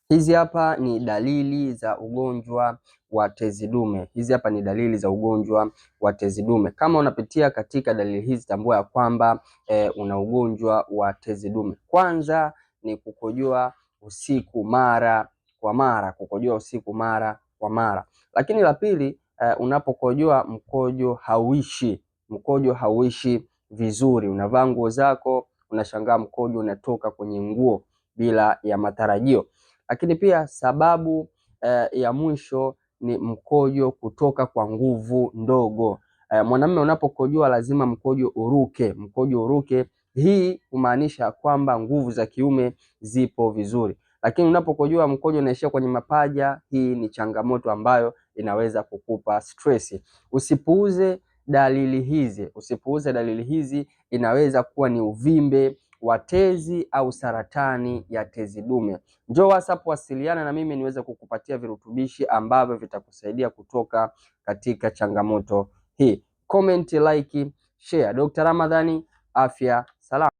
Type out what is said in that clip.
Hizi hapa ni dalili za ugonjwa wa tezi dume. Hizi hapa ni dalili za ugonjwa wa tezi dume. Kama unapitia katika dalili hizi, tambua ya kwamba una ugonjwa wa tezi dume. Kwanza ni kukojoa usiku mara kwa mara, kukojoa usiku mara kwa mara. Lakini la pili, unapokojoa mkojo hauishi vizuri. Unavaa nguo zako, unashangaa mkojo unatoka kwenye nguo bila ya matarajio. Lakini pia sababu ya mwisho ni mkojo kutoka kwa nguvu ndogo. Mwanamume unapokojoa lazima mkojo uruke. Hii humaanisha kwamba nguvu za kiume zipo vizuri. Lakini unapokojoa mkojo unaishia kwenye mapaja, hii ni changamoto ambayo inaweza kukupa stress. Usipuuze dalili hizi, inaweza kuwa ni uvimbe wa tezi au saratani ya tezi dume. Njoo WhatsApp, wasiliana na mimi niweze kukupatia virutubishi ambavyo vitakusaidia kutoka katika changamoto hii. Comment, like, share. Dr. Ramadhani, afya salama.